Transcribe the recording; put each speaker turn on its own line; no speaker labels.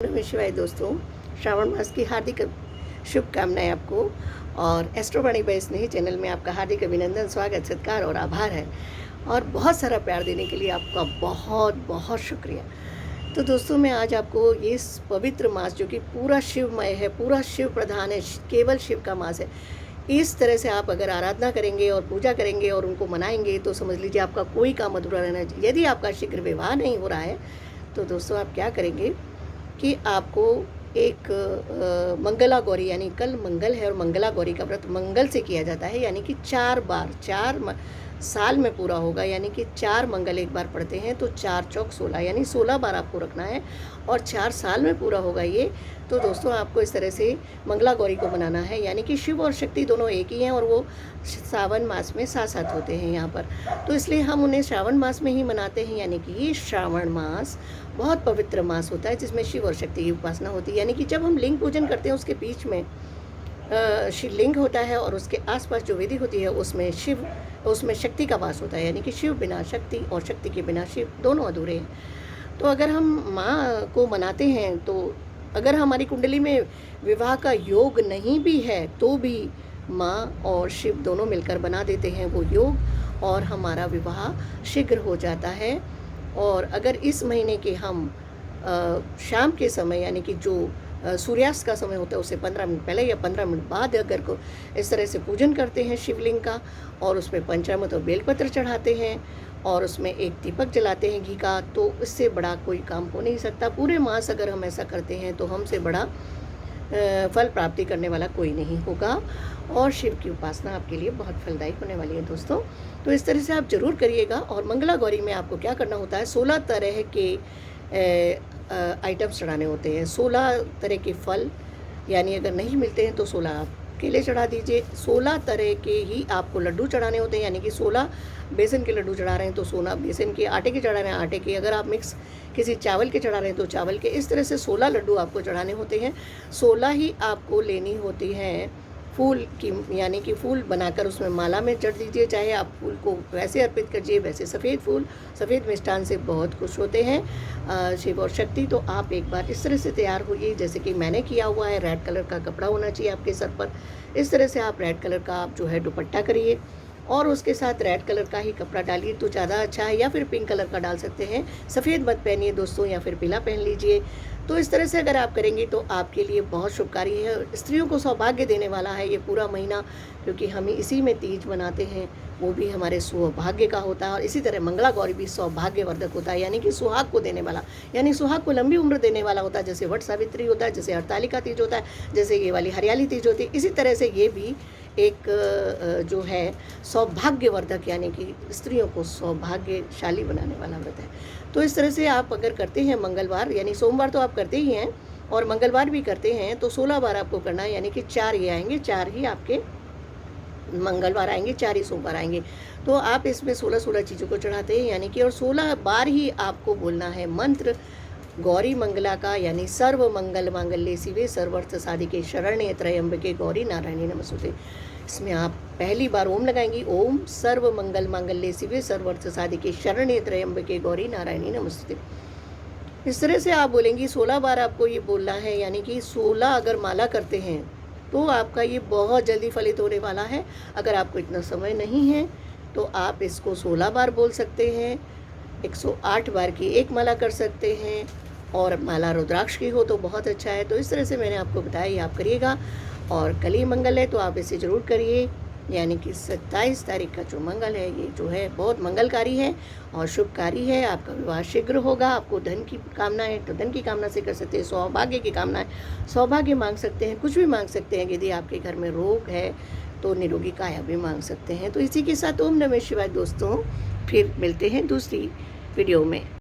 नमः शिवाय दोस्तों। श्रावण मास की हार्दिक शुभकामनाएं आपको। और एस्ट्रोवाणी बाय स्नेही चैनल में आपका हार्दिक अभिनंदन, स्वागत, सत्कार और आभार है। और बहुत सारा प्यार देने के लिए आपका बहुत बहुत शुक्रिया। तो दोस्तों, मैं आज आपको ये पवित्र मास जो कि पूरा शिवमय है, पूरा शिव प्रधान है, केवल शिव का मास है, इस तरह से आप अगर आराधना करेंगे और पूजा करेंगे और उनको मनाएंगे तो समझ लीजिए आपका कोई काम अधूरा रहना चाहिए। यदि आपका शीघ्र विवाह नहीं हो रहा है तो दोस्तों आप क्या करेंगे कि आपको एक मंगला गौरी, यानी कल मंगल है और मंगला गौरी का व्रत मंगल से किया जाता है, यानी कि 4 बार साल में पूरा होगा, यानी कि 4 मंगल एक बार पढ़ते हैं तो 4 चौक 16, यानी 16 बार आपको रखना है और 4 साल में पूरा होगा ये। तो दोस्तों आपको इस तरह से मंगला गौरी को बनाना है, यानी कि शिव और शक्ति दोनों एक ही हैं और वो सावन मास में साथ साथ होते हैं यहाँ पर। तो इसलिए हम उन्हें श्रावण मास में ही मनाते हैं, यानी कि ये श्रावण मास बहुत पवित्र मास होता है जिसमें शिव और शक्ति की उपासना होती है। यानी कि जब हम लिंग पूजन करते हैं उसके बीच में शिवलिंग होता है और उसके आसपास जो विधि होती है उसमें शक्ति का वास होता है, यानी कि शिव बिना शक्ति और शक्ति के बिना शिव दोनों अधूरे हैं। तो अगर हम माँ को मनाते हैं तो अगर हमारी कुंडली में विवाह का योग नहीं भी है तो भी माँ और शिव दोनों मिलकर बना देते हैं वो योग और हमारा विवाह शीघ्र हो जाता है। और अगर इस महीने के हम शाम के समय, यानी कि जो सूर्यास्त का समय होता है उससे 15 मिनट पहले या 15 मिनट बाद अगर को इस तरह से पूजन करते हैं शिवलिंग का और उसमें पंचामृत और बेलपत्र चढ़ाते हैं और उसमें एक दीपक जलाते हैं घी का, तो इससे बड़ा कोई काम हो नहीं सकता। पूरे मास अगर हम ऐसा करते हैं तो हमसे बड़ा फल प्राप्ति करने वाला कोई नहीं होगा और शिव की उपासना आपके लिए बहुत फलदायी होने वाली है दोस्तों। तो इस तरह से आप ज़रूर करिएगा। और मंगला गौरी में आपको क्या करना होता है, 16 तरह के आइटम्स चढ़ाने होते हैं, 16 तरह के फल, यानी अगर नहीं मिलते हैं तो 16 आप केले चढ़ा दीजिए। 16 तरह के ही आपको लड्डू चढ़ाने होते हैं, यानी कि 16 बेसन के लड्डू चढ़ा रहे हैं तो 16 बेसन के, आटे के चढ़ा रहे हैं आटे के, अगर आप मिक्स किसी चावल के चढ़ा रहे हैं तो चावल के। इस तरह से 16 लड्डू आपको चढ़ाने होते हैं। 16 ही आपको लेनी होती हैं फूल की, यानी कि फूल बनाकर उसमें माला में चढ़ दीजिए। चाहे आप फूल को वैसे अर्पित करिए, वैसे सफ़ेद मिष्ठान से बहुत खुश होते हैं शिव और शक्ति। तो आप एक बार इस तरह से तैयार होइए जैसे कि मैंने किया हुआ है। रेड कलर का कपड़ा होना चाहिए आपके सर पर। इस तरह से आप रेड कलर का आप जो है दुपट्टा करिए और उसके साथ रेड कलर का ही कपड़ा डालिए तो ज़्यादा अच्छा है, या फिर पिंक कलर का डाल सकते हैं। सफ़ेद मत पहनिए दोस्तों, या फिर पीला पहन लीजिए। तो इस तरह से अगर आप करेंगे तो आपके लिए बहुत शुभकारी है। स्त्रियों को सौभाग्य देने वाला है ये पूरा महीना, क्योंकि हम इसी में तीज मनाते हैं, वो भी हमारे सौभाग्य का होता है। और इसी तरह मंगला गौरी भी सौभाग्यवर्धक होता है, यानी कि सुहाग को देने वाला, यानी सुहाग को लंबी उम्र देने वाला होता है। जैसे वट सावित्री होता है, जैसे हरतालिका तीज होता है, जैसे ये वाली हरियाली तीज होती है, इसी तरह से ये भी एक जो है सौभाग्यवर्धक, यानी कि स्त्रियों को सौभाग्यशाली बनाने वाला व्रत है। तो इस तरह से आप अगर करते हैं मंगलवार, यानी सोमवार तो आप करते ही हैं और मंगलवार भी करते हैं, तो 16 बार आपको करना है, यानी कि 4 ये आएंगे, 4 ही आपके मंगलवार आएंगे, 4 ही सोमवार आएंगे। तो आप इसमें 16 चीज़ों को चढ़ाते हैं, यानी कि और 16 बार ही आपको बोलना है मंत्र गौरी मंगला का, यानी सर्व मंगल मांगल्ये शिवे सर्वार्थ साधिके शरण्ये त्र्यंबके गौरी नारायणी नमस्तुते। इसमें आप पहली बार ओम लगाएंगी, ओम सर्व मंगल मांगल्ये शिवे सर्वार्थ साधिके शरण्ये त्र्यंबके गौरी नारायणी नमस्तुते। इस तरह से आप बोलेंगी। 16 बार आपको ये बोलना है, यानी कि 16 अगर माला करते हैं तो आपका ये बहुत जल्दी फलित होने वाला है। अगर आपको इतना समय नहीं है तो आप इसको 16 बार बोल सकते हैं, 108 बार की एक माला कर सकते हैं, और माला रुद्राक्ष की हो तो बहुत अच्छा है। तो इस तरह से मैंने आपको बताया, ये आप करिएगा। और कल ही मंगल है तो आप इसे ज़रूर करिए, यानी कि 27 तारीख का जो मंगल है ये जो है बहुत मंगलकारी है और शुभकारी है। आपका विवाह शीघ्र होगा। आपको धन की कामना है तो धन की कामना से कर सकते हैं, सौभाग्य की कामना है सौभाग्य मांग सकते हैं, कुछ भी मांग सकते हैं। यदि आपके घर में रोग है तो निरोगी काया भी मांग सकते हैं। तो इसी के साथ ओम नमः शिवाय दोस्तों, फिर मिलते हैं दूसरी वीडियो में।